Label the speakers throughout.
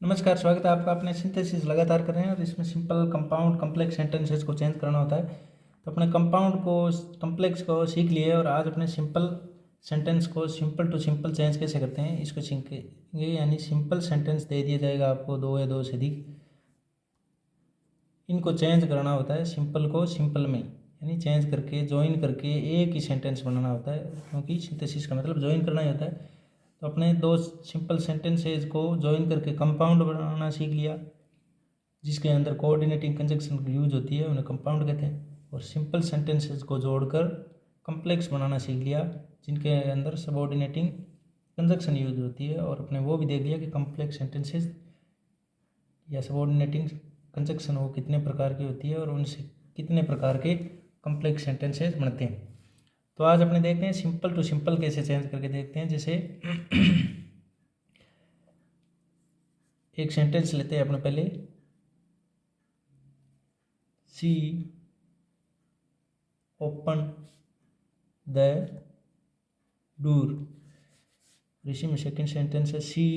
Speaker 1: नमस्कार, स्वागत है आपका। अपने सिंथेसिस लगातार कर रहे हैं और इसमें सिंपल, कंपाउंड, कम्प्लेक्स सेंटेंसेस को चेंज करना होता है। तो अपने कंपाउंड को, कम्प्लेक्स को सीख लिए और आज अपने सिंपल सेंटेंस को सिंपल टू सिंपल चेंज कैसे करते हैं इसको सीखेंगे। यानी सिंपल सेंटेंस दे दिया जाएगा आपको, दो या दो से अधिक, इनको चेंज करना होता है सिंपल को सिंपल में, यानी चेंज करके ज्वाइन करके एक ही सेंटेंस बनाना होता है, क्योंकि सिंथेसिस का मतलब ज्वाइन करना ही होता है। तो अपने दो सिंपल सेंटेंसेज को ज्वाइन करके कंपाउंड बनाना सीख लिया, जिसके अंदर कोऑर्डिनेटिंग कंजक्शन की यूज होती है, उन्हें कंपाउंड कहते हैं। और सिंपल सेंटेंसेज को जोड़कर कम्प्लेक्स बनाना सीख लिया, जिनके अंदर सबऑर्डिनेटिंग कंजक्शन यूज होती है। और अपने वो भी देख लिया कि कम्प्लेक्स सेंटेंसेज या सबऑर्डिनेटिंग कंजक्शन वो कितने प्रकार की होती है और उनसे कितने प्रकार के कम्प्लेक्स सेंटेंसेज बनते हैं। तो आज अपने देखते हैं सिंपल टू सिंपल कैसे चेंज करके देखते हैं। जैसे एक सेंटेंस लेते हैं अपने पहले, सी ओपन द डोर। इसी में सेकेंड सेंटेंस है सी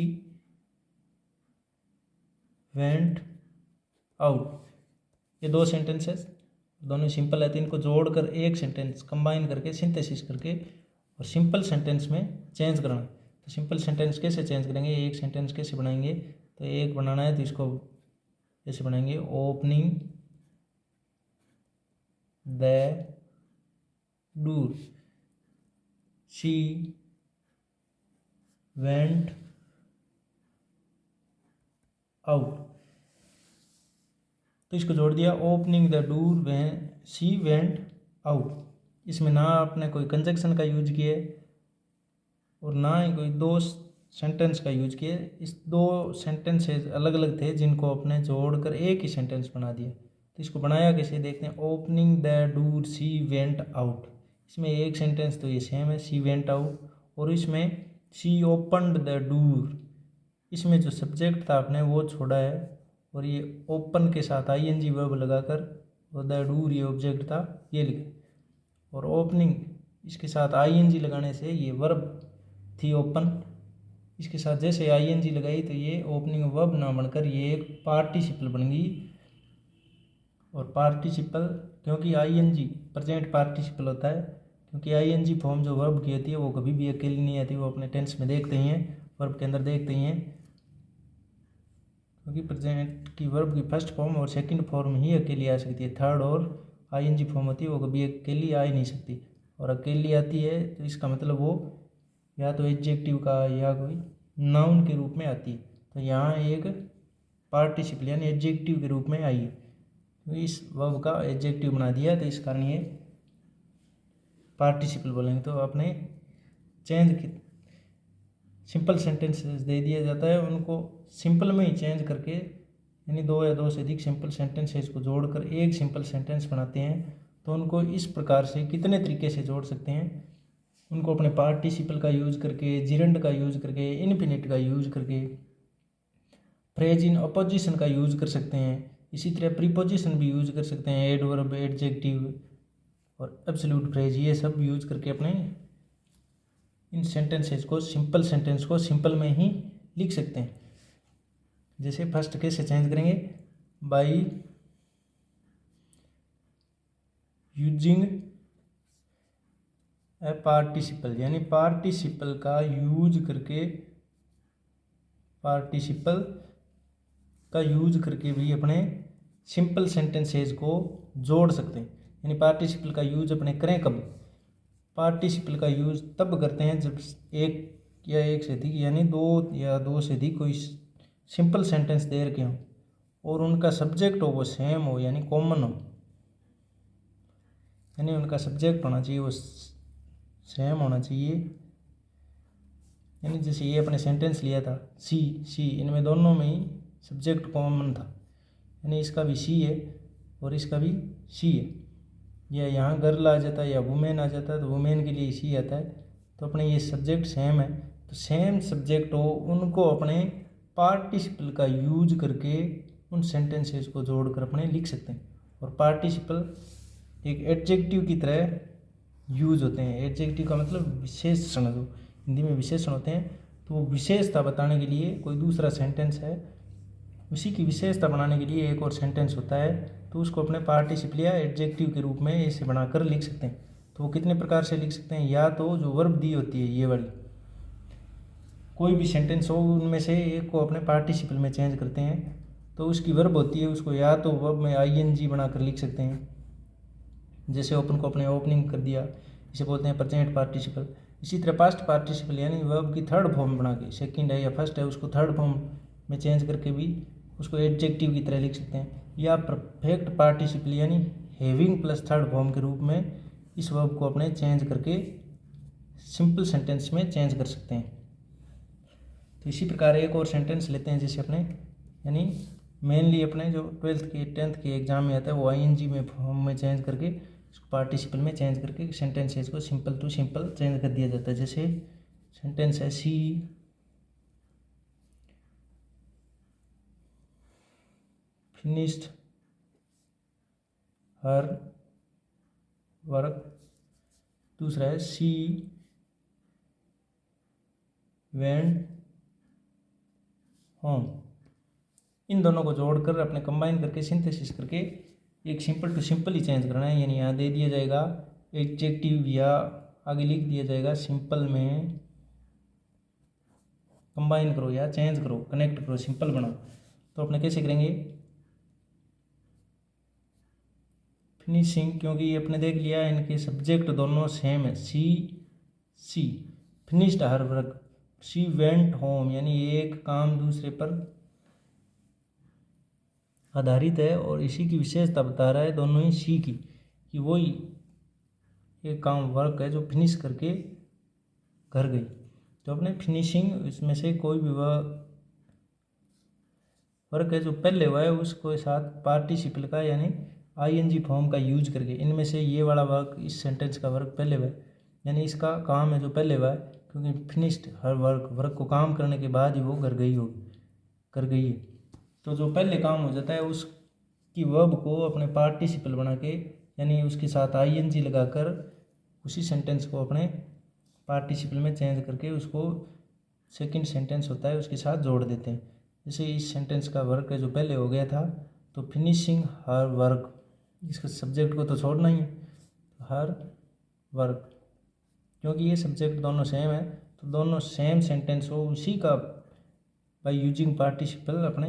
Speaker 1: वेंट आउट। ये दो सेंटेंसेस दोनों सिंपल है, तो इनको जोड़कर एक सेंटेंस कंबाइन करके सिंथेसिस करके और सिंपल सेंटेंस में चेंज करना। तो सिंपल सेंटेंस कैसे चेंज करेंगे, एक सेंटेंस कैसे बनाएंगे, तो एक बनाना है तो इसको कैसे बनाएंगे, opening the door, she went out. तो इसको जोड़ दिया, opening the door when she went out. इसमें ना आपने कोई कंजक्शन का यूज किया और ना ही कोई दो सेंटेंस का यूज किया। इस दो सेंटेंसेस अलग अलग थे जिनको अपने जोड़कर एक ही सेंटेंस बना दिया। तो इसको बनाया कैसे देखते हैं, opening the door she went out. इसमें एक सेंटेंस तो ये सेम है, शी वेंट आउट, और इसमें शी ओपनड द डोर। इसमें जो सब्जेक्ट था आपने वो छोड़ा है और ये ओपन के साथ आईएनजी वर्ब लगाकर, और द डोर ये ऑब्जेक्ट था ये लिखा, और ओपनिंग इसके साथ आईएनजी लगाने से ये वर्ब थी ओपन, इसके साथ जैसे आईएनजी लगाई तो ये ओपनिंग वर्ब ना बनकर ये एक पार्टिसिपल बन गई। और पार्टिसिपल, क्योंकि आईएनजी प्रेजेंट पार्टिसिपल होता है, क्योंकि आईएनजी फॉर्म जो वर्ब की होती है वो कभी भी अकेली नहीं आती, वो अपने टेंस में देखते ही हैं, वर्ब के अंदर देखते ही हैं, क्योंकि प्रेजेंट की वर्ब की फर्स्ट फॉर्म और सेकंड फॉर्म ही अकेली आ सकती है। थर्ड और आईएनजी फॉर्म होती है वो कभी अकेली आ ही नहीं सकती, और अकेली आती है तो इसका मतलब वो या तो एडजेक्टिव का या कोई नाउन के रूप में आती है। तो यहाँ एक पार्टिसिपल यानी एडजेक्टिव के रूप में आई है, तो इस वर्ब का एडजेक्टिव बना दिया, तो इस कारण ये पार्टिसिपल बोलेंगे। तो आपने चेंज की सिंपल सेंटेंसेस दे दिया जाता है, उनको सिंपल में ही चेंज करके, यानी दो या दो से अधिक सिंपल सेंटेंसेस को जोड़कर एक सिंपल सेंटेंस बनाते हैं। तो उनको इस प्रकार से कितने तरीके से जोड़ सकते हैं, उनको अपने पार्टिसिपल का यूज करके, जिरंड का यूज करके, इनफिनिट का यूज करके, फ्रेज इन अपोजिशन का यूज कर सकते हैं, इसी तरह प्रीपोजिशन भी यूज कर सकते हैं, एडवर्ब, एडजेक्टिव और एब्सोल्यूट फ्रेज, ये सब यूज करके अपने इन सेंटेंसेस को, सिंपल सेंटेंस को सिंपल में ही लिख सकते हैं। जैसे फर्स्ट कैसे चेंज करेंगे, बाय यूजिंग ए पार्टिसिपल, यानी पार्टिसिपल का यूज करके, पार्टिसिपल का यूज करके भी अपने सिंपल सेंटेंसेस को जोड़ सकते हैं। यानी पार्टिसिपल का यूज अपने करें कब, पार्टिसिपल का यूज तब करते हैं जब एक या एक से अधिक, यानी दो या दो से अधिक कोई सिंपल सेंटेंस दे रखे हों और उनका सब्जेक्ट हो वो सेम हो, यानी कॉमन हो, यानी उनका सब्जेक्ट होना चाहिए वो सेम होना चाहिए। यानी जैसे ये अपने सेंटेंस लिया था सी, इनमें दोनों में ही सब्जेक्ट कॉमन था, यानी इसका भी सी है और इसका भी सी है। या यहाँ गर्ल आ जाता है या वुमेन आ जाता है तो वुमेन के लिए सी आता है। तो अपने ये सब्जेक्ट सेम है, तो सेम सब्जेक्ट हो उनको अपने पार्टिसिपल का यूज करके उन सेंटेंसेस को जोड़कर अपने लिख सकते हैं। और पार्टिसिपल एक एडजेक्टिव की तरह यूज होते हैं। एडजेक्टिव का मतलब विशेषण, जो हिंदी में विशेषण होते हैं, तो वो विशेषता बताने के लिए कोई दूसरा सेंटेंस है उसी की विशेषता बनाने के लिए एक और सेंटेंस होता है, तो उसको अपने पार्टिसिपल या एडजेक्टिव के रूप में ऐसे बनाकर लिख सकते हैं। तो वो कितने प्रकार से लिख सकते हैं, या तो जो वर्ब दी होती है ये वाली, कोई भी सेंटेंस हो उनमें से एक को अपने पार्टिसिपल में चेंज करते हैं, तो उसकी वर्ब होती है उसको या तो वर्ब में आईएनजी बनाकर लिख सकते हैं। जैसे ओपन को अपने ओपनिंग कर दिया, इसे बोलते हैं प्रेजेंट पार्टिसिपल। इसी तरह पास्ट पार्टिसिपल यानी वर्ब की थर्ड फॉर्म बना के, सेकंड है या फर्स्ट है उसको थर्ड फॉर्म में चेंज करके भी उसको एडजेक्टिव की तरह लिख सकते हैं। या परफेक्ट पार्टिसिपल यानी हैविंग प्लस थर्ड फॉर्म के रूप में इस वर्ब को अपने चेंज करके सिंपल सेंटेंस में चेंज कर सकते हैं। तो इसी प्रकार एक और सेंटेंस लेते हैं, जैसे अपने यानी मेनली अपने जो 12th के 10th के एग्जाम में आता है वो आईएनजी में फॉर्म में चेंज करके इसको पार्टिसिपल में चेंज करके सेंटेंसेस को सिंपल टू सिंपल चेंज कर दिया जाता है। जैसे सेंटेंस है शी फिनिश्ड हर वर्क, दूसरा है शी वेंट होम। इन दोनों को जोड़कर अपने कंबाइन करके सिंथेसिस करके एक सिंपल टू सिंपल ही चेंज करना है। यानी यहाँ दे दिया जाएगा एडजेक्टिव या आगे लिख दिया जाएगा सिंपल में कंबाइन करो या चेंज करो, कनेक्ट करो, सिंपल बनाओ। तो अपने कैसे करेंगे, फिनिशिंग, क्योंकि ये अपने देख लिया इनके सब्जेक्ट दोनों सेम है, she finished her work, she went home, यानी एक काम दूसरे पर आधारित है और इसी की विशेषता बता रहा है दोनों ही सी की, कि वही एक काम वर्क है जो फिनिश करके घर गई। तो अपने फिनिशिंग इसमें से कोई भी वह वर्क है जो पहले हुआ है उसको साथ पार्टिसिपल का यानी आईएनजी फॉर्म का यूज करके, इनमें से ये वाला वर्क इस सेंटेंस का वर्क पहले हुआ है यानी इसका काम है जो पहले हुआ है, क्योंकि फिनिश्ड हर वर्क को काम करने के बाद ही वो घर गई है। तो जो पहले काम हो जाता है उसकी वर्ब को अपने पार्टिसिपल बना के यानी उसके साथ आईएनजी लगाकर उसी सेंटेंस को अपने पार्टिसिपल में चेंज करके उसको सेकंड सेंटेंस होता है उसके साथ जोड़ देते हैं। जैसे इस सेंटेंस का वर्क है जो पहले हो गया था, तो फिनिशिंग हर वर्क, इसका सब्जेक्ट को तो छोड़ना ही है, हर वर्क, क्योंकि ये सब्जेक्ट दोनों सेम है तो दोनों सेम सेंटेंस हो उसी का बाय यूजिंग पार्टिसिपल, अपने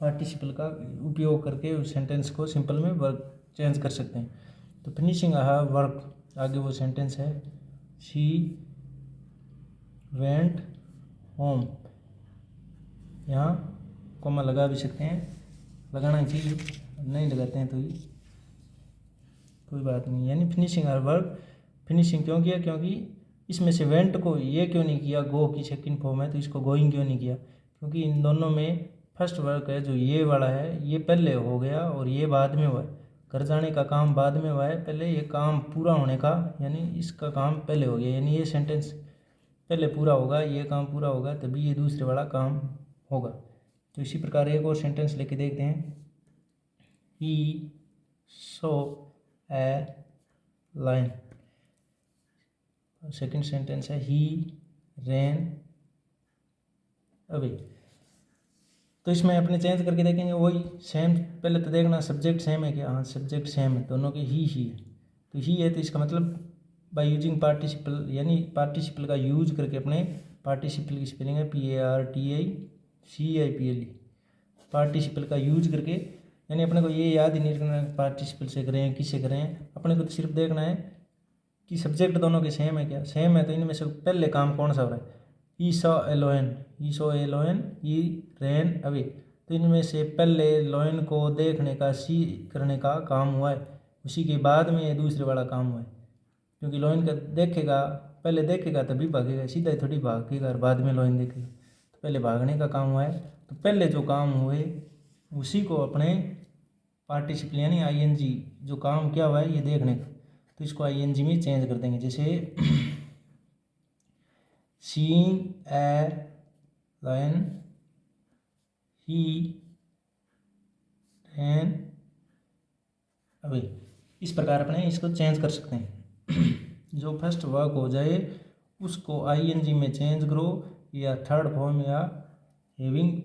Speaker 1: पार्टिसिपल का उपयोग करके उस सेंटेंस को सिंपल में वर्क चेंज कर सकते हैं। तो फिनिशिंग हर वर्क, आगे वो सेंटेंस है शी वेंट होम, यहाँ कॉमा लगा भी सकते हैं, लगाना चाहिए, नहीं लगाते हैं तो ये कोई बात नहीं। यानी फिनिशिंग हर वर्क, फिनिशिंग क्यों किया, क्योंकि इसमें से वेंट को ये क्यों नहीं किया, गो की सेकंड फॉर्म है तो इसको गोइंग क्यों नहीं किया, क्योंकि इन दोनों में फर्स्ट वर्क है जो ये वाला है ये पहले हो गया और ये बाद में हुआ है। घर जाने का काम बाद में हुआ है, पहले ये काम पूरा होने का यानी इसका काम पहले हो गया, यानी ये सेंटेंस पहले पूरा होगा, ये काम पूरा होगा तभी ये दूसरे वाला काम होगा। तो इसी प्रकार एक और सेंटेंस लेके देखते हैं, ही सो ए लाइन, सेकंड सेंटेंस है ही रैन अवे। तो इसमें अपने चेंज करके देखेंगे वही सेम, पहले तो देखना सब्जेक्ट सेम है क्या, हाँ सब्जेक्ट सेम है दोनों के, ही है तो ही है, तो इसका मतलब बाय यूजिंग पार्टिसिपल यानी पार्टिसिपल का यूज करके अपने पार्टिसिपल की स्पेलिंग है PARTICIPLE, पार्टिसिपल का यूज करके, यानी अपने को ये याद ही नहीं रखना पार्टिसिपल से करें किससे करें, अपने को तो सिर्फ देखना है कि सब्जेक्ट दोनों के सेम है क्या, सेम है तो इनमें से पहले काम कौन सा हो रहा है, ई saw a लोयन E ran away, तो इनमें से पहले लोयन को देखने का सी करने का काम हुआ है, उसी के बाद में ये दूसरे वाला काम हुआ है, क्योंकि लोयन का देखेगा पहले देखेगा तभी भागेगा, सीधा ही थोड़ी भागेगा और बाद में लोयन देखेगा, तो पहले भागने का काम हुआ है, तो पहले जो काम हुए उसी को अपने पार्टिसिपल यानी आईएनजी जो काम क्या हुआ है ये देखने का, तो इसको आईएनजी में चेंज कर देंगे। जैसे seeing a lion he ran away, इस प्रकार अपने इसको चेंज कर सकते हैं। जो फर्स्ट वर्क हो जाए उसको आईएनजी में चेंज करो या थर्ड फॉर्म या हैविंग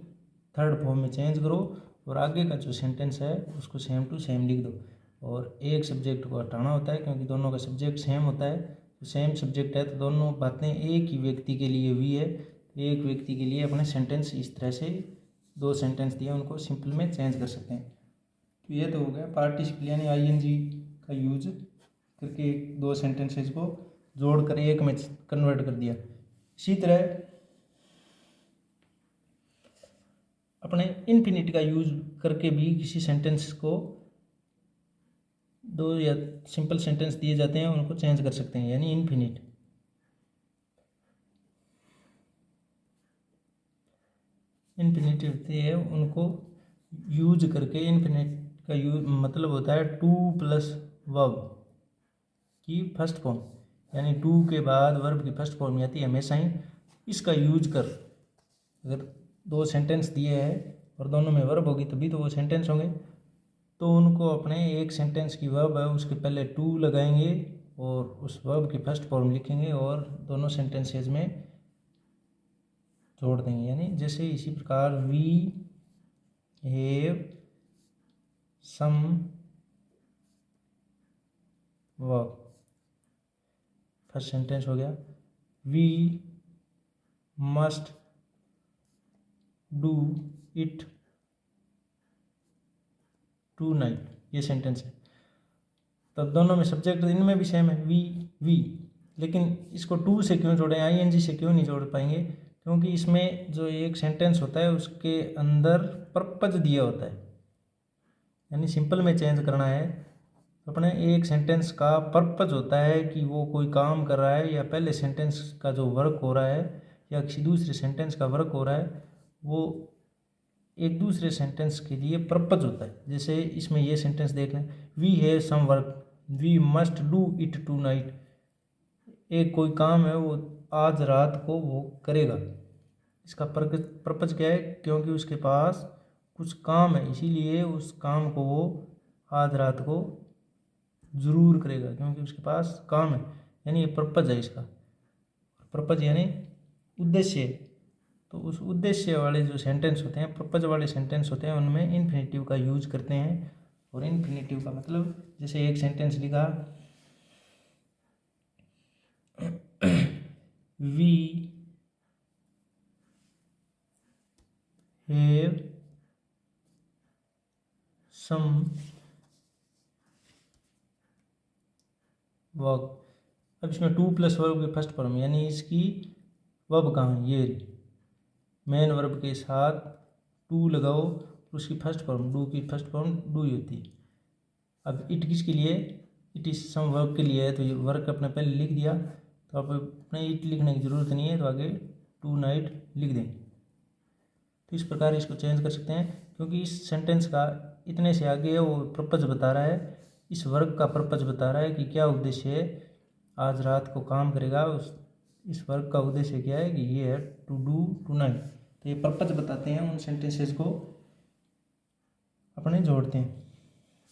Speaker 1: थर्ड फॉर्म में चेंज करो और आगे का जो सेंटेंस है उसको सेम टू सेम लिख दो। और एक सब्जेक्ट को हटाना होता है क्योंकि दोनों का सब्जेक्ट सेम होता है, तो सेम सब्जेक्ट है तो दोनों बातें एक ही व्यक्ति के लिए हुई है, तो एक व्यक्ति के लिए अपने सेंटेंस इस तरह से दो सेंटेंस दिए उनको सिंपल में चेंज कर सकते हैं। तो ये तो हो गया पार्टिसिपल यानी आईएनजी का यूज करके दो सेंटेंसेस को जोड़कर एक में कन्वर्ट कर दिया। इसी तरह अपने इन्फिनिटी का यूज करके भी किसी सेंटेंस को दो या सिंपल सेंटेंस दिए जाते हैं उनको चेंज कर सकते हैं, यानी इन्फिनिट। इन्फिनिटी होती है उनको यूज करके, इन्फिनिट का यूज मतलब होता है टू प्लस वर्ब की फर्स्ट फॉर्म, यानी टू के बाद वर्ब की फर्स्ट फॉर्म आती है हमेशा ही। इसका यूज कर अगर दो सेंटेंस दिए हैं और दोनों में वर्ब होगी तभी तो वो सेंटेंस होंगे, तो उनको अपने एक सेंटेंस की वर्ब है उसके पहले टू लगाएंगे और उस वर्ब की फर्स्ट फॉर्म लिखेंगे और दोनों सेंटेंसेस में जोड़ देंगे। यानी जैसे इसी प्रकार we have some work, first sentence हो गया। We must do it tonight, ये सेंटेंस है। तब दोनों में सब्जेक्ट इनमें भी सेम है वी, लेकिन इसको टू से क्यों जोड़ें, आईएनजी से क्यों नहीं जोड़ पाएंगे, क्योंकि इसमें जो एक सेंटेंस होता है उसके अंदर पर्पज दिया होता है, यानी सिंपल में चेंज करना है तो अपने एक सेंटेंस का पर्पज होता है कि वो कोई काम कर रहा है या पहले सेंटेंस का जो वर्क हो रहा है या किसी दूसरे सेंटेंस का वर्क हो रहा है वो एक दूसरे सेंटेंस के लिए पर्पज होता है। जैसे इसमें ये सेंटेंस देख लें, we have some work, we must do it tonight, एक कोई काम है वो आज रात को वो करेगा। इसका पर्पज क्या है, क्योंकि उसके पास कुछ काम है इसीलिए उस काम को वो आज रात को ज़रूर करेगा क्योंकि उसके पास काम है, यानी ये पर्पज है इसका। पर्पज यानी उद्देश्य, तो उस उद्देश्य वाले जो सेंटेंस होते हैं, पर्पज वाले सेंटेंस होते हैं, उनमें इन्फिनेटिव का यूज करते हैं। और इन्फिनेटिव का मतलब जैसे एक सेंटेंस लिखा वी हैव सम वर्क, अब इसमें टू प्लस वर्ब की फर्स्ट फॉर्म यानी इसकी वर्ब कहाँ है, ये मेन वर्ब के साथ टू लगाओ, उसकी फर्स्ट फॉर्म डू की फर्स्ट फॉर्म डू ही होती है। अब इट किसके लिए, इट इज सम वर्क के लिए है, तो ये वर्क अपने पहले लिख दिया तो अब अपने इट लिखने की ज़रूरत नहीं है, तो आगे टू नाइट लिख दें। तो इस प्रकार इसको चेंज कर सकते हैं क्योंकि इस सेंटेंस का इतने से आगे है वो पर्पज बता रहा है, इस वर्क का पर्पज बता रहा है कि क्या उद्देश्य है, आज रात को काम करेगा, उस इस वर्क का उद्देश्य क्या है कि ये है टू डू टू नाइट। तो ये पर्पज बताते हैं, उन सेंटेंसेस को अपने जोड़ते हैं।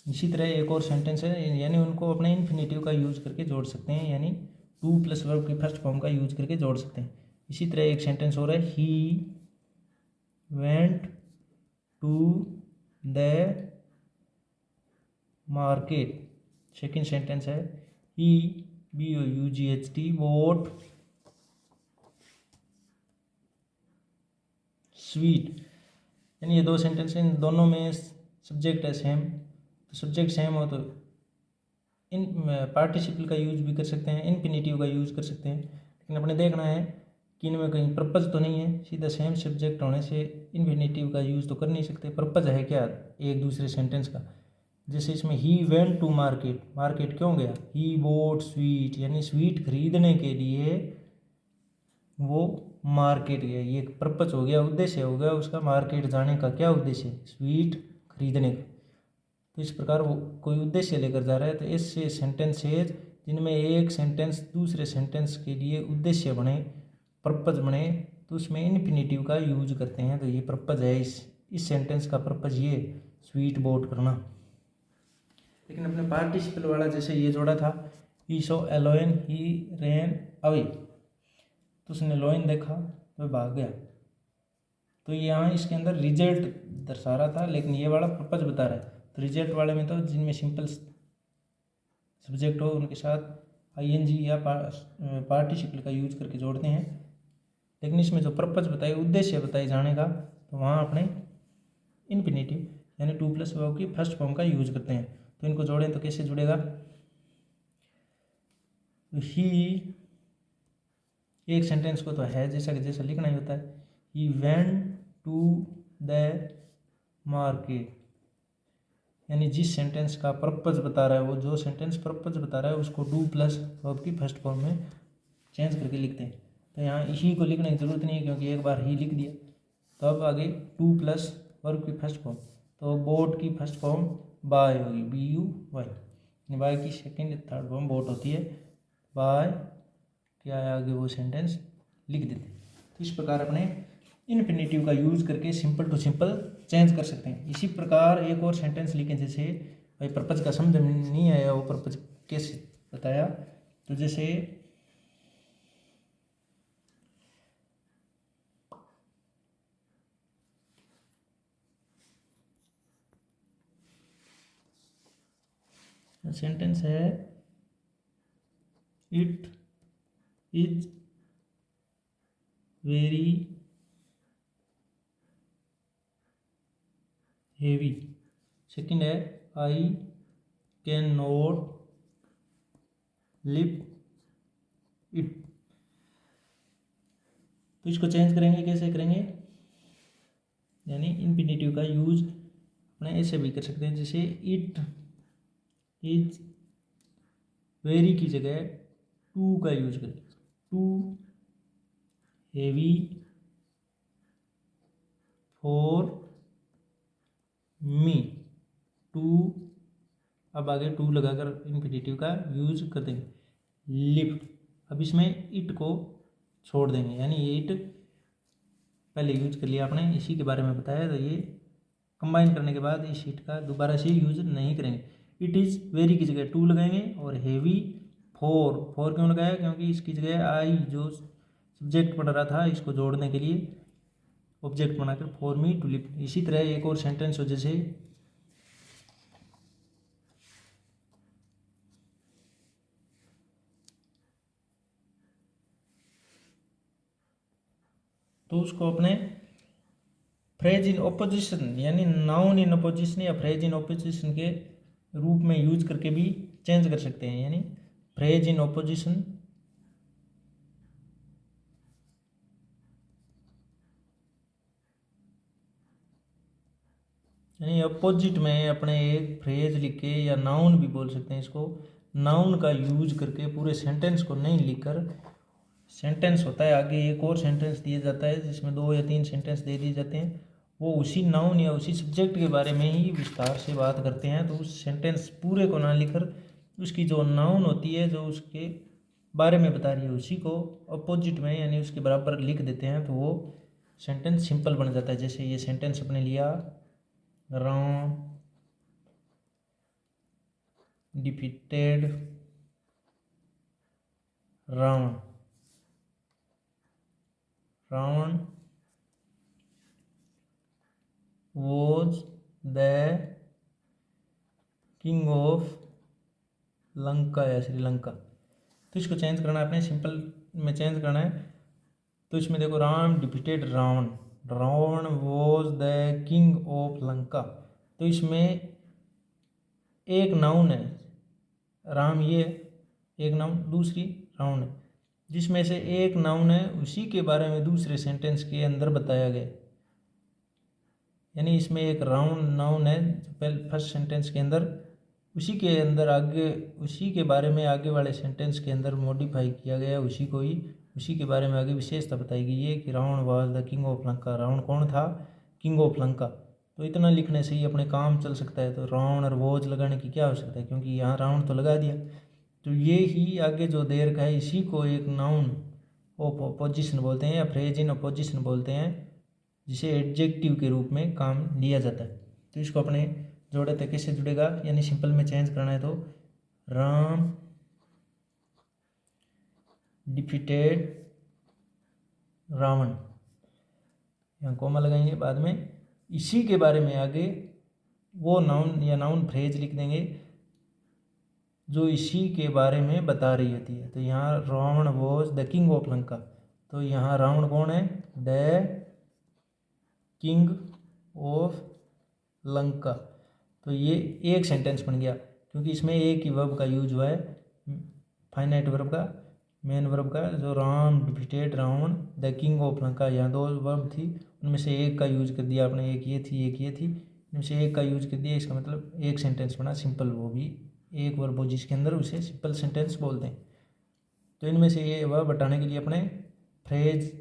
Speaker 1: इसी तरह एक और सेंटेंस है, यानी उनको अपने इन्फिनेटिव का यूज करके जोड़ सकते हैं, यानी टू प्लस वर्ब की फर्स्ट फॉर्म का यूज करके जोड़ सकते हैं। इसी तरह एक सेंटेंस हो रहा है, he went to the market, second sentence है, ही BOUGHT वोट स्वीट, यानी ये दो सेंटेंस हैं, इन दोनों में सब्जेक्ट है सेम, तो सब्जेक्ट सेम हो तो इन पार्टिसिपल का यूज भी कर सकते हैं, इन्फिनेटिव का यूज कर सकते हैं, लेकिन अपने देखना है कि इनमें कहीं पर्पज तो नहीं है, सीधा सेम सब्जेक्ट होने से इन्फिनेटिव का यूज़ तो कर नहीं सकते। पर्पज है क्या एक दूसरे सेंटेंस का, जैसे इसमें he went to market, market क्यों गया, ही बोट स्वीट, यानी स्वीट खरीदने के लिए वो मार्केट गया, ये पर्पज हो गया, उद्देश्य हो गया उसका, मार्केट जाने का क्या उद्देश्य, स्वीट खरीदने का। तो इस प्रकार वो कोई उद्देश्य लेकर जा रहा है, तो इससे सेंटेंसेज जिनमें एक सेंटेंस दूसरे सेंटेंस के लिए उद्देश्य बने, पर्पज बने, तो उसमें इन्फिनेटिव का यूज करते हैं। तो ये पर्पज है, इस सेंटेंस का पर्पज ये स्वीट बोट करना। लेकिन अपने पार्टिसिपल वाला जैसे ये जोड़ा था, ही सो एलोइन ही रैन अवे, तो उसने लोइन देखा तो भाग गया, तो यहाँ इसके अंदर रिजल्ट दर्शा रहा था, लेकिन ये वाला पर्पज बता रहा है। तो रिजल्ट वाले में तो जिनमें सिंपल सब्जेक्ट हो उनके साथ आईएनजी या पार्टिसिपल का यूज करके जोड़ते हैं, लेकिन इसमें जो पर्पज बताए, उद्देश्य बताए जाने का, तो वहाँ अपने इन्फिनेटिव यानी टू प्लस वर्ब की फर्स्ट फॉर्म का यूज करते हैं। तो इनको जोड़ें तो कैसे जुड़ेगा, ही, एक सेंटेंस को तो है जैसा कि जैसा लिखना ही होता है, he went to the market, यानी जिस सेंटेंस का पर्पज बता रहा है, वो जो सेंटेंस पर्पज बता रहा है उसको डू प्लस वर्ब की फर्स्ट फॉर्म में चेंज करके लिखते हैं। तो यहाँ ही को लिखने की जरूरत नहीं है क्योंकि एक बार ही लिख दिया। तो अब आगे टू प्लस वर्ब की फर्स्ट फॉर्म, तो बोट की फर्स्ट फॉर्म बाय होगी, BUY, बाय की सेकेंड थर्ड फॉर्म बोट होती है, बाय क्या है आगे वो सेंटेंस लिख देते हैं। तो इस प्रकार अपने इन्फिनेटिव का यूज करके सिंपल टू सिंपल चेंज कर सकते हैं। इसी प्रकार एक और सेंटेंस लिखें, जैसे भाई पर्पज का समझ नहीं आया, वो पर्पज कैसे बताया, तो जैसे सेंटेंस है, it is very heavy. Second है, I can not lift it. तो इसको चेंज करेंगे, कैसे करेंगे, यानी इन्फिनेटिव का यूज अपने ऐसे भी कर सकते हैं, जैसे इट इज वेरी की जगह टू का यूज करें, too heavy for me, too, अब आगे टू लगाकर इन्फिनेटिव का यूज कर देंगे, लिफ्ट। अब इसमें इट को छोड़ देंगे, यानी ये इट पहले यूज कर लिया आपने, इसी के बारे में बताया, तो ये कंबाइन करने के बाद इस इट का दोबारा से यूज नहीं करेंगे। इट इज़ वेरी की जगह टू लगाएंगे, और हेवी फोर क्यों लगाया, क्योंकि इसकी जगह आई जो सब्जेक्ट पढ़ रहा था इसको जोड़ने के लिए ऑब्जेक्ट बनाकर फॉर मी टू लिफ्ट। इसी तरह एक और सेंटेंस हो, जैसे तो उसको अपने फ्रेज इन ऑपोजिशन यानी नाउन इन ऑपोजिशन या फ्रेज इन ऑपोजिशन के रूप में यूज करके भी चेंज कर सकते हैं, यानी फ्रेज इन ऑपोजिशन यानी अपोजिट में अपने एक फ्रेज लिख के, या नाउन भी बोल सकते हैं इसको, नाउन का यूज करके पूरे सेंटेंस को नहीं लिखकर, सेंटेंस होता है आगे एक और सेंटेंस दिया जाता है जिसमें 2 या 3 सेंटेंस दे दिए जाते हैं, वो उसी नाउन या उसी सब्जेक्ट के बारे में ही विस्तार से बात करते हैं। तो उस सेंटेंस पूरे को ना लिखकर उसकी जो नाउन होती है जो उसके बारे में बता रही है उसी को अपोजिट में यानी उसके बराबर लिख देते हैं, तो वो सेंटेंस सिंपल बन जाता है। जैसे ये सेंटेंस अपने लिया, Ram defeated Ravan, Ravan was the king of Lanka या श्रीलंका। तो इसको चेंज करना है अपने, सिंपल में चेंज करना है। तो इसमें देखो, Ram defeated Ravan, Ravan was the king of Lanka. तो इसमें एक नाउन है राम, ये एक नाउन, दूसरी रावण है, जिसमें से एक नाउन है उसी के बारे में दूसरे सेंटेंस के अंदर बताया गया, यानी इसमें एक राउंड नाउन है पहले फर्स्ट सेंटेंस के अंदर, उसी के अंदर आगे उसी के बारे में आगे वाले सेंटेंस के अंदर मॉडिफाई किया गया, उसी को ही उसी के बारे में आगे विशेषता बताई गई है कि Ravan was the king of Lanka. Ravan कौन था, किंग ऑफ लंका। तो इतना लिखने से ही अपने काम चल सकता है। तो रावण और वॉज लगाने की क्या आवश्यकता है, क्योंकि यहाँ रावण तो लगा दिया। तो ये ही आगे जो दे रखा है इसी को एक नाउन ऑफ अपोजिशन बोलते हैं या फ्रेज इन अपोजिशन बोलते हैं, जिसे एडजेक्टिव के रूप में काम लिया जाता है। तो इसको अपने जोड़े तो कैसे जुड़ेगा, यानी सिंपल में चेंज करना है तो राम डिफीटेड रावण। यहाँ कॉमा लगाएंगे, बाद में इसी के बारे में आगे वो नाउन या नाउन फ्रेज लिख देंगे जो इसी के बारे में बता रही होती है। तो यहाँ Ravan was the king of Lanka, तो यहाँ रावण कौन है? The king of Lanka. तो ये एक सेंटेंस बन गया, क्योंकि इसमें एक ही वर्ब का यूज हुआ है, फाइनाइट वर्ब का, मेन वर्ब का, जो Ram defeated Ravan the king of Lanka. यहाँ दो वर्ब थी, उनमें से एक का यूज कर दिया आपने, एक ये थी एक ये थी, इनमें से एक का यूज कर दिया, इसका मतलब एक सेंटेंस बना सिंपल, वो भी एक वर्ब हो जिसके अंदर उसे सिंपल सेंटेंस बोलते हैं। तो इनमें से ये वर्ब हटाने के लिए अपने फ्रेज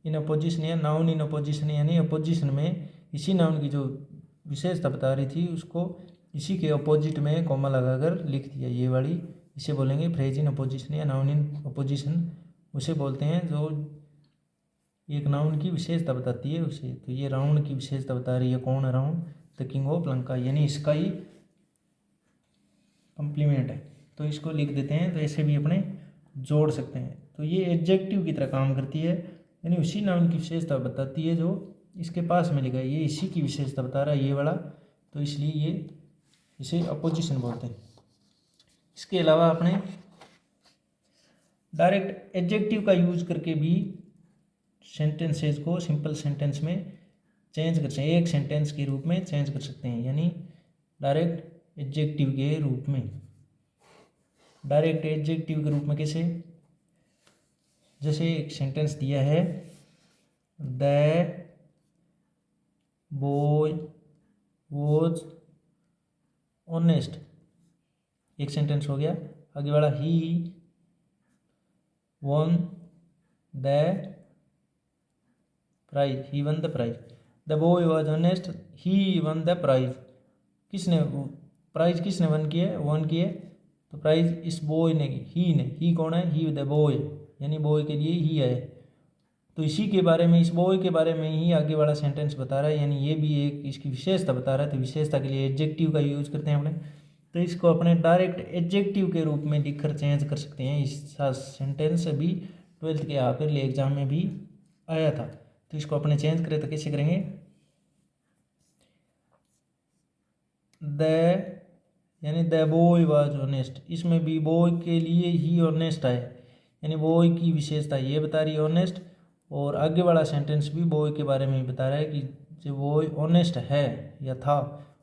Speaker 1: इन अपोजिशन या नाउन इन अपोजिशन, यानी अपोजिशन में इसी नाउन की जो विशेषता बता रही थी उसको इसी के अपोजिट में कॉमा लगाकर लिख दिया, ये वाली, इसे बोलेंगे फ्रेज इन अपोजिशन या नाउन इन अपोजिशन, उसे बोलते हैं जो एक नाउन की विशेषता बताती है उसे। तो ये रावण की विशेषता बता रही है, कौन है? Ravan the king of Lanka, यानी इसका ही कम्प्लीमेंट है। तो इसको लिख देते हैं, तो ऐसे भी अपने जोड़ सकते हैं। तो ये एडजेक्टिव की तरह काम करती है, यानी उसी नाउन की विशेषता बताती है जो इसके पास में लिखा है, ये इसी की विशेषता बता रहा है ये वाला, तो इसलिए ये इसे अपोजिशन बोलते हैं। इसके अलावा अपने डायरेक्ट एडजेक्टिव का यूज करके भी सेंटेंसेस को सिंपल सेंटेंस में चेंज कर सकते हैं, एक सेंटेंस के रूप में चेंज कर सकते हैं, यानी डायरेक्ट एडजेक्टिव के रूप में। डायरेक्ट एडजेक्टिव के रूप में कैसे? जैसे एक सेंटेंस दिया है, द बॉय वॉज ऑनेस्ट, एक सेंटेंस हो गया। आगे वाला, he won the prize, he won the prize, the boy was honest, he won the prize. किसने प्राइज किसने वन किया? वन किए, तो प्राइज इस बॉय ने की, ही ने, ही कौन है? ही द बॉय, यानी बॉय के लिए ही है। तो इसी के बारे में, इस बॉय के बारे में ही आगे वाला सेंटेंस बता रहा है, यानी ये भी एक इसकी विशेषता बता रहा है। तो विशेषता के लिए एडजेक्टिव का यूज करते हैं अपने, तो इसको अपने डायरेक्ट एडजेक्टिव के रूप में लिखकर चेंज कर सकते हैं। इस सेंटेंस अभी 12th के हाफियरली एग्जाम में भी आया था। तो इसको अपने चेंज करें तो कैसे करेंगे? द यानी द बॉय वाज ऑनेस्ट, इसमें भी बॉय के लिए ही ऑनेस्ट है, यानी बॉय की विशेषता ये बता रही है ऑनेस्ट, और आगे वाला सेंटेंस भी बॉय के बारे में बता रहा है कि जो बॉय ऑनेस्ट है या था,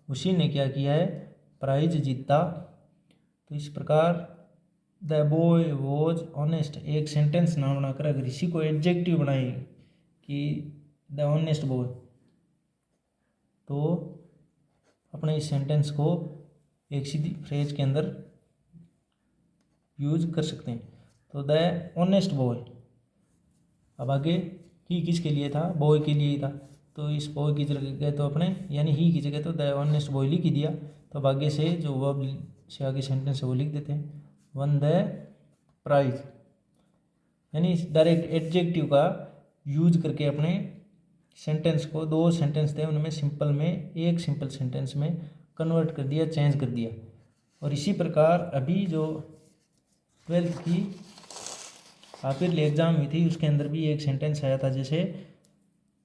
Speaker 1: उसी ने क्या किया है? प्राइज जीता। तो इस प्रकार द बॉय वॉज ऑनेस्ट एक सेंटेंस ना बनाकर अगर इसी को एडजेक्टिव बनाए कि द ऑनेस्ट बॉय, तो अपने इस सेंटेंस को एक सीधी फ्रेज के अंदर यूज कर सकते हैं। तो द ऑनेस्ट बॉय, अब आगे ही किसके लिए था? बॉय के लिए ही था, तो इस बॉय की जगह तो अपने यानी ही की जगह तो द ऑनेस्ट बॉय लिख दिया। तो अब आगे से जो वर्ब से आगे सेंटेंस है वो लिख देते हैं, वन द प्राइज, यानी डायरेक्ट एडजेक्टिव का यूज करके अपने सेंटेंस को, दो सेंटेंस थे उनमें सिंपल में एक सिंपल सेंटेंस में कन्वर्ट कर दिया, चेंज कर दिया। और इसी प्रकार अभी जो 12th की हाफियरली एग्जाम हुई थी उसके अंदर भी एक सेंटेंस आया था, जैसे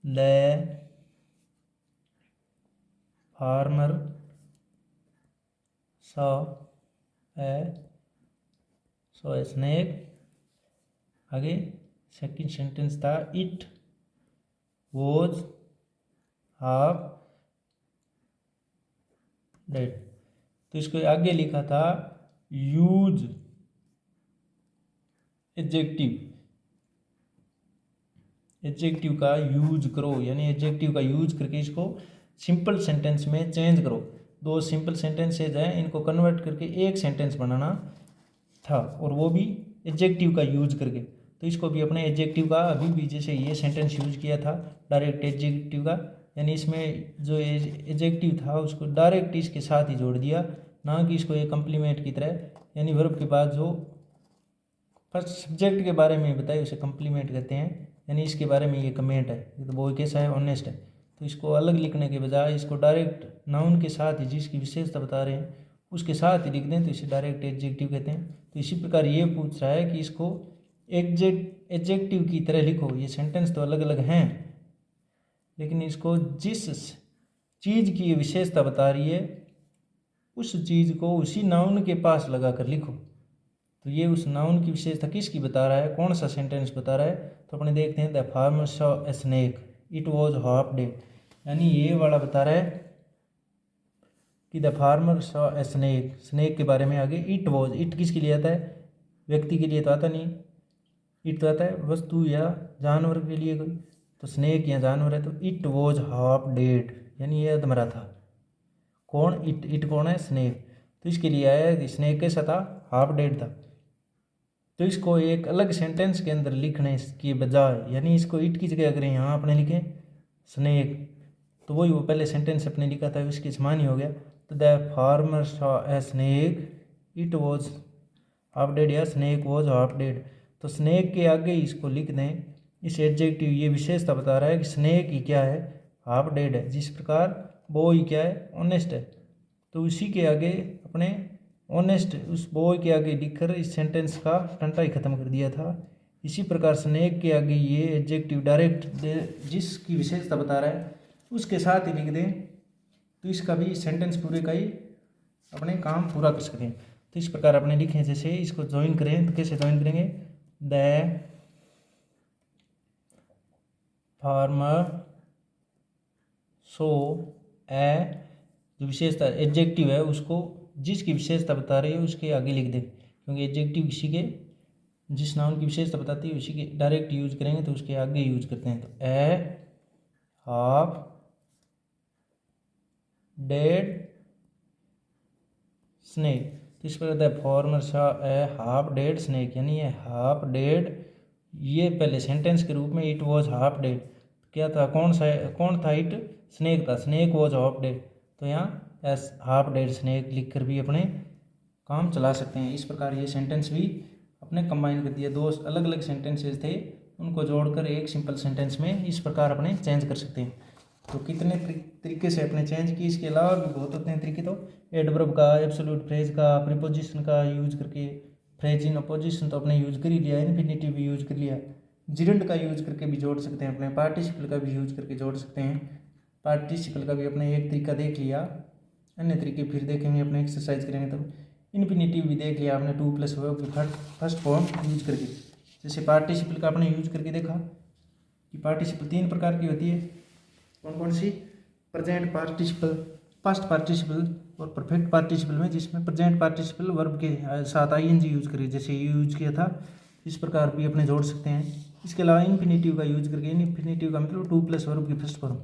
Speaker 1: the farmer saw a snake, आगे सेकंड सेंटेंस था इट वॉज हाफ डेड। तो इसको आगे लिखा था यूज एडजेक्टिव का यूज करो, यानी एडजेक्टिव का यूज करके इसको सिंपल सेंटेंस में चेंज करो। दो सिंपल सेंटेंसेज हैं, इनको कन्वर्ट करके एक सेंटेंस बनाना था, और वो भी एडजेक्टिव का यूज करके। तो इसको भी अपने एडजेक्टिव का अभी भी जैसे ये सेंटेंस यूज किया था डायरेक्ट एडजेक्टिव का, यानी इसमें जो एडजेक्टिव था उसको डायरेक्ट इसके साथ ही जोड़ दिया, ना कि इसको एक कम्प्लीमेंट की तरह, यानी वर्ब के बाद जो फर्स्ट सब्जेक्ट के बारे में बताए उसे कम्प्लीमेंट कहते हैं, यानी इसके बारे में ये कमेंट है, तो बॉय कैसा है? ऑनेस्ट है। तो इसको अलग लिखने के बजाय इसको डायरेक्ट नाउन के साथ ही जिसकी विशेषता बता रहे हैं उसके साथ ही लिख दें, तो इसे डायरेक्ट एडजेक्टिव कहते हैं। तो इसी प्रकार ये पूछ रहा है कि इसको एडजेक्टिव की तरह लिखो। ये सेंटेंस तो अलग अलग हैं, लेकिन इसको जिस चीज़ की ये विशेषता बता रही है उस चीज़ को उसी नाउन के पास लगा कर लिखो। तो ये उस नाउन की विशेषता किसकी बता रहा है, कौन सा सेंटेंस बता रहा है, तो अपने देखते हैं। The farmer saw a snake it was half dead, यानी ये वाला बता रहा है कि the farmer saw a snake, snake के बारे में आगे इट वॉज, इट किसके लिए आता है, व्यक्ति के लिए तो आता नहीं, इट तो आता है वस्तु या जानवर के लिए कोई, तो स्नेक या जानवर है, तो इट वॉज हाफ डेड यानी ये अधमरा था। कौन, इट कौन है, स्नेक, तो इसके लिए आया कि स्नेक कैसा था, हाफ डेड था। तो इसको एक अलग सेंटेंस के अंदर लिखने की बजाय, यानी इसको इट की जगह अगर यहाँ आपने लिखे स्नेक, तो वही वो पहले सेंटेंस अपने लिखा था उसके समान ही हो गया। तो the farmer saw a snake it was half dead या स्नेक वॉज हाफ डेड, तो स्नेक के आगे इसको लिख दें, इस एडजेक्टिव, ये विशेषता बता रहा है कि स्नेक ही क्या है, हाफ डेड है। जिस प्रकार बॉय क्या है, ऑनेस्ट है, तो उसी के आगे अपने ऑनेस्ट उस बॉय के आगे लिखकर इस सेंटेंस का टंटा ही खत्म कर दिया था। इसी प्रकार स्नेक के आगे ये एडजेक्टिव डायरेक्ट जिसकी विशेषता बता रहा है उसके साथ ही लिख दें, तो इसका भी सेंटेंस पूरे का ही अपने काम पूरा कर सकें। तो इस प्रकार अपने लिखें, जैसे इसको ज्वाइन करें तो कैसे ज्वाइन करेंगे, द फार्मर सो ए, जो विशेषता एडजेक्टिव है उसको जिसकी विशेषता बता रही है उसके आगे लिख दें, क्योंकि एडजेक्टिव किसी के जिस नाउन की विशेषता बताती है उसी के डायरेक्ट यूज करेंगे तो उसके आगे यूज करते हैं। तो ए हाफ डेड स्नेक, तो इस पर the farmer saw a half dead snake, यानी ये हाफ डेड, ये पहले सेंटेंस के रूप में इट वॉज हाफ डेड क्या था, कौन था इट, स्नेक था, स्नेक वॉज हाफ डेड, तो यहाँ एस हाफ डेड स्नेक लिख कर भी अपने काम चला सकते हैं। इस प्रकार ये सेंटेंस भी अपने कंबाइन कर दिया, दो अलग अलग सेंटेंसेस थे उनको जोड़कर एक सिंपल सेंटेंस में इस प्रकार अपने चेंज कर सकते हैं। तो कितने तरीके से अपने चेंज किए, इसके अलावा भी बहुत होते हैं तरीके, तो एडवर्ब का, एब्सोल्यूट फ्रेज का, प्रीपोजिशन का यूज करके, फ्रेज इन अपोजिशन तो अपने यूज कर ही लिया, इन्फिनेटिव भी यूज कर लिया, जिरंड का यूज करके भी जोड़ सकते हैं, अपने पार्टिसिपल का भी यूज करके जोड़ सकते हैं। पार्टिसिपल का भी अपने एक तरीका देख लिया, अन्य तरीके फिर देखेंगे, अपने एक्सरसाइज करेंगे तब। इन्फिनेटिव भी देख लिया आपने, टू प्लस वर्ब की फर्स्ट फॉर्म यूज करके। जैसे पार्टिसिपल का आपने यूज करके देखा कि पार्टिसिपल 3 प्रकार की होती है, कौन कौन सी, प्रेजेंट पार्टिसिपल, पास्ट पार्टिसिपल और परफेक्ट पार्टिसिपल में, जिसमें प्रेजेंट पार्टिसिपल वर्ब के साथ आईएनजी यूज करिए, जैसे ये यूज किया था, इस प्रकार भी अपने जोड़ सकते हैं। इसके अलावा इन्फिनेटिव का यूज करके, इन्फिनेटिव का मतलब 2 प्लस वर्ब की फर्स्ट फॉर्म,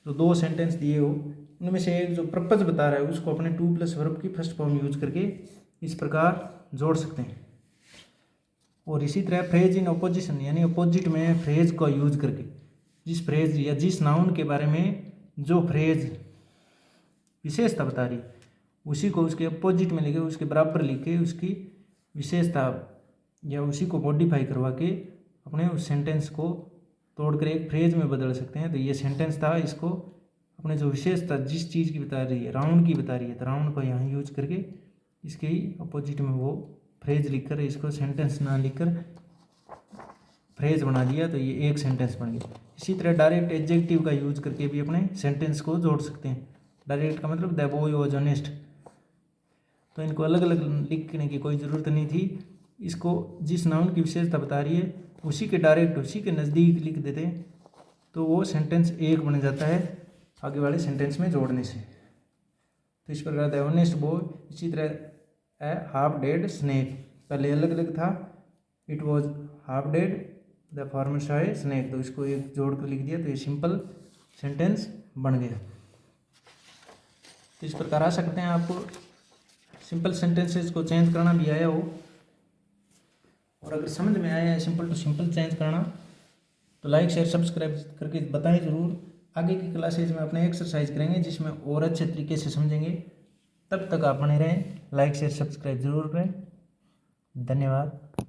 Speaker 1: तो 2 सेंटेंस दिए हो उनमें से एक जो पर्पज बता रहा है उसको अपने 2 प्लस वर्ब की फर्स्ट फॉर्म यूज करके इस प्रकार जोड़ सकते हैं। और इसी तरह फ्रेज इन अपोजिशन, यानी अपोजिट में फ्रेज का यूज करके, जिस फ्रेज या जिस नाउन के बारे में जो फ्रेज विशेषता बता रही उसी को उसके अपोजिट में लिखे, उसके बराबर लिखे, उसकी विशेषता या उसी को मॉडिफाई करवा के अपने उस सेंटेंस को तोड़कर एक फ्रेज में बदल सकते हैं। तो ये सेंटेंस था, इसको अपने जो विशेषता जिस चीज़ की बता रही है, राउंड की बता रही है, तो राउंड को यहाँ यूज करके इसके ही अपोजिट में वो फ्रेज लिखकर इसको सेंटेंस ना लिखकर फ्रेज बना दिया, तो ये एक सेंटेंस बन गया। इसी तरह डायरेक्ट एडजेक्टिव का यूज करके भी अपने सेंटेंस को जोड़ सकते हैं। डायरेक्ट का मतलब द बॉय वाज ऑनेस्ट, तो इनको अलग अलग लिखने की कोई ज़रूरत नहीं थी, इसको जिस नाउन की विशेषता बता रही है उसी के डायरेक्ट उसी के नज़दीक लिख देते हैं, तो वो सेंटेंस एक बन जाता है आगे वाले सेंटेंस में जोड़ने से। तो इस प्रकार द ऑनेस्ट बॉय, इसी तरह ए हाफ डेड स्नेक, पहले अलग अलग था, it was half dead the farmer saw a snake, तो इसको एक जोड़ कर लिख दिया, तो ये सिंपल सेंटेंस बन गया। तो इस प्रकार आ सकते हैं आपको सिंपल सेंटेंसेस को चेंज करना भी आया हो, और अगर समझ में आया है सिंपल टू सिंपल चेंज करना, तो लाइक शेयर सब्सक्राइब करके बताएं ज़रूर। आगे की क्लासेज में अपने एक्सरसाइज करेंगे जिसमें और अच्छे तरीके से समझेंगे। तब तक आप बने रहें, लाइक शेयर सब्सक्राइब जरूर करें। धन्यवाद।